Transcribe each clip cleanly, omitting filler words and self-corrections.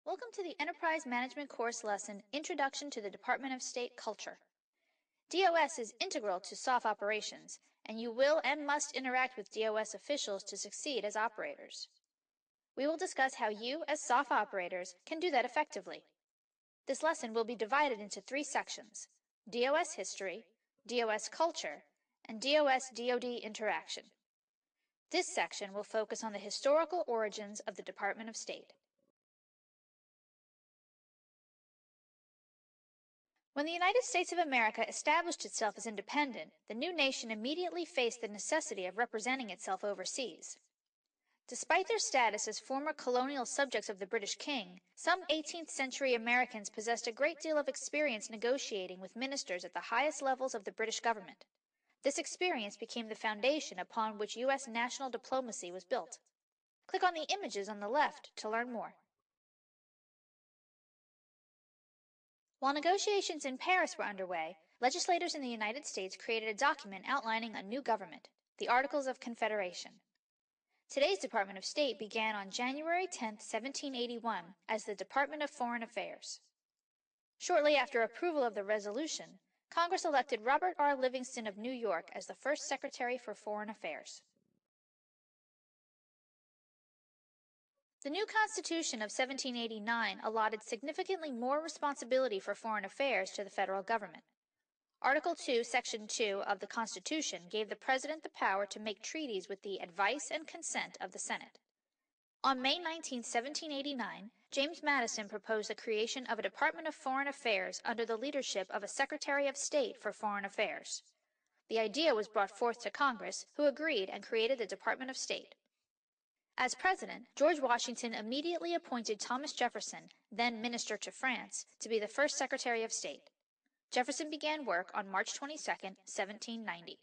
Welcome to the Enterprise Management Course lesson, Introduction to the Department of State Culture. DOS is integral to SOF operations, and you will and must interact with DOS officials to succeed as operators. We will discuss how you, as SOF operators, can do that effectively. This lesson will be divided into three sections: DOS history, DOS culture, and DOS-DoD interaction. This section will focus on the historical origins of the Department of State. When the United States of America established itself as independent, the new nation immediately faced the necessity of representing itself overseas. Despite their status as former colonial subjects of the British King, some 18th century Americans possessed a great deal of experience negotiating with ministers at the highest levels of the British government. This experience became the foundation upon which U.S. national diplomacy was built. Click on the images on the left to learn more. While negotiations in Paris were underway, legislators in the United States created a document outlining a new government, the Articles of Confederation. Today's Department of State began on January 10, 1781, as the Department of Foreign Affairs. Shortly after approval of the resolution, Congress elected Robert R. Livingston of New York as the first Secretary for Foreign Affairs. The new Constitution of 1789 allotted significantly more responsibility for foreign affairs to the federal government. Article 2, Section 2 of the Constitution gave the President the power to make treaties with the advice and consent of the Senate. On May 19, 1789, James Madison proposed the creation of a Department of Foreign Affairs under the leadership of a Secretary of State for Foreign Affairs. The idea was brought forth to Congress, who agreed and created the Department of State. As president, George Washington immediately appointed Thomas Jefferson, then minister to France, to be the first Secretary of State. Jefferson began work on March 22, 1790.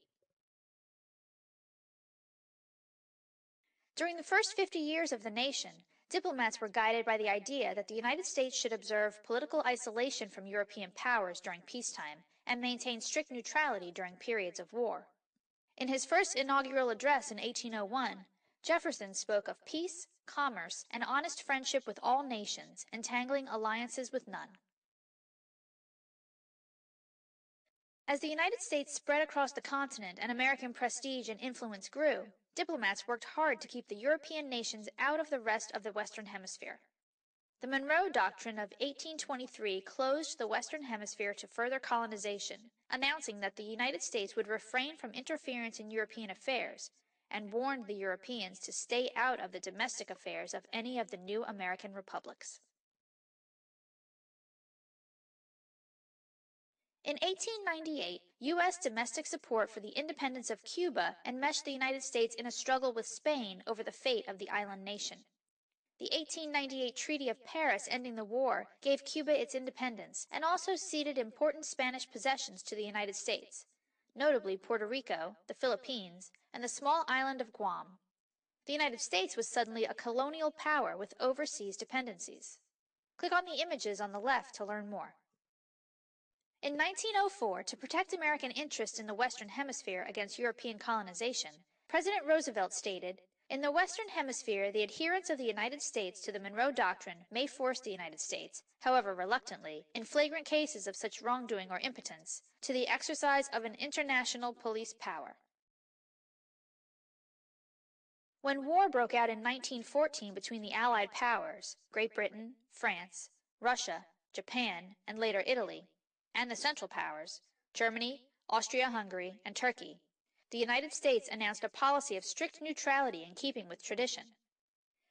During the first 50 years of the nation, diplomats were guided by the idea that the United States should observe political isolation from European powers during peacetime and maintain strict neutrality during periods of war. In his first inaugural address in 1801, Jefferson spoke of peace, commerce, and honest friendship with all nations, entangling alliances with none. As the United States spread across the continent and American prestige and influence grew, diplomats worked hard to keep the European nations out of the rest of the Western Hemisphere. The Monroe Doctrine of 1823 closed the Western Hemisphere to further colonization, announcing that the United States would refrain from interference in European affairs, and warned the Europeans to stay out of the domestic affairs of any of the new American republics. In 1898, U.S. domestic support for the independence of Cuba enmeshed the United States in a struggle with Spain over the fate of the island nation. The 1898 Treaty of Paris ending the war gave Cuba its independence and also ceded important Spanish possessions to the United States, notably Puerto Rico, the Philippines, and the small island of Guam. The United States was suddenly a colonial power with overseas dependencies. Click on the images on the left to learn more. In 1904, to protect American interests in the Western Hemisphere against European colonization, President Roosevelt stated, "In the Western Hemisphere, the adherence of the United States to the Monroe Doctrine may force the United States, however reluctantly, in flagrant cases of such wrongdoing or impotence, to the exercise of an international police power." When war broke out in 1914 between the Allied powers, Great Britain, France, Russia, Japan, and later Italy, and the Central Powers, Germany, Austria-Hungary, and Turkey, the United States announced a policy of strict neutrality in keeping with tradition.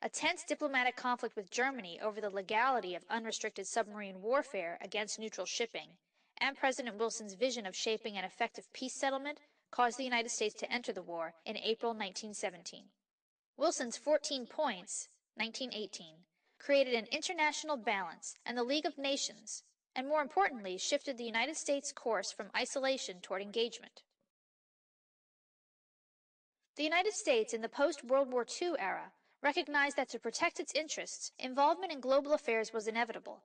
A tense diplomatic conflict with Germany over the legality of unrestricted submarine warfare against neutral shipping, and President Wilson's vision of shaping an effective peace settlement caused the United States to enter the war in April 1917. Wilson's 14 points, 1918, created an international balance and the League of Nations, and more importantly, shifted the United States' course from isolation toward engagement. The United States in the post-World War II era recognized that to protect its interests, involvement in global affairs was inevitable.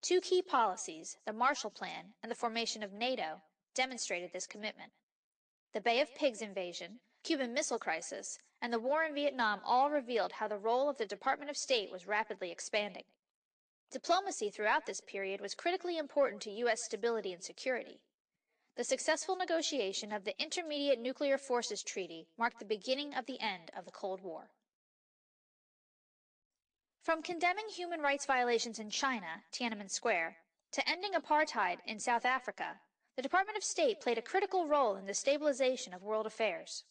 Two key policies, the Marshall Plan and the formation of NATO, demonstrated this commitment. The Bay of Pigs invasion, Cuban Missile Crisis, and the war in Vietnam all revealed how the role of the Department of State was rapidly expanding. Diplomacy throughout this period was critically important to U.S. stability and security. The successful negotiation of the Intermediate Nuclear Forces Treaty marked the beginning of the end of the Cold War. From condemning human rights violations in China, Tiananmen Square, to ending apartheid in South Africa, the Department of State played a critical role in the stabilization of world affairs.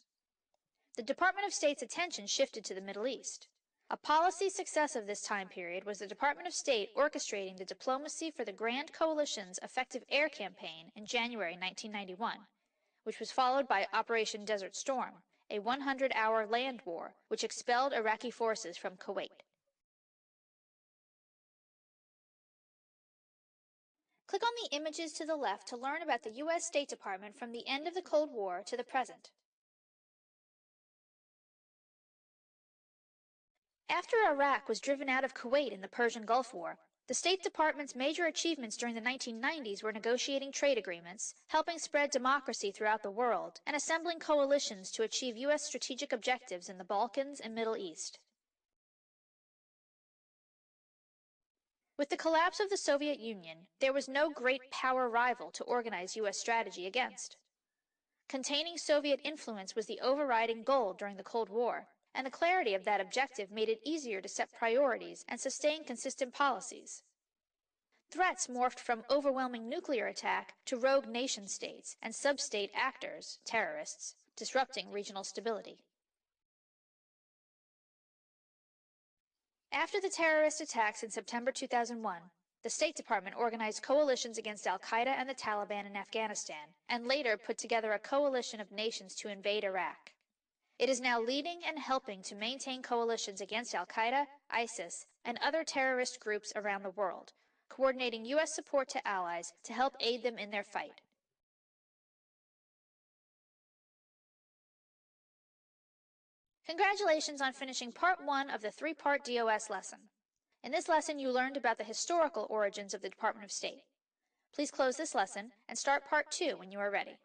The Department of State's attention shifted to the Middle East. A policy success of this time period was the Department of State orchestrating the diplomacy for the Grand Coalition's effective air campaign in January 1991, which was followed by Operation Desert Storm, a 100-hour land war which expelled Iraqi forces from Kuwait. Click on the images to the left to learn about the U.S. State Department from the end of the Cold War to the present. After Iraq was driven out of Kuwait in the Persian Gulf War, the State Department's major achievements during the 1990s were negotiating trade agreements, helping spread democracy throughout the world, and assembling coalitions to achieve U.S. strategic objectives in the Balkans and Middle East. With the collapse of the Soviet Union, there was no great power rival to organize U.S. strategy against. Containing Soviet influence was the overriding goal during the Cold War, and the clarity of that objective made it easier to set priorities and sustain consistent policies. Threats morphed from overwhelming nuclear attack to rogue nation-states and sub-state actors, terrorists, disrupting regional stability. After the terrorist attacks in September 2001, the State Department organized coalitions against al-Qaeda and the Taliban in Afghanistan, and later put together a coalition of nations to invade Iraq. It is now leading and helping to maintain coalitions against al-Qaeda, ISIS, and other terrorist groups around the world, coordinating U.S. support to allies to help aid them in their fight. Congratulations on finishing Part 1 of the 3-part DOS lesson. In this lesson, you learned about the historical origins of the Department of State. Please close this lesson and start Part 2 when you are ready.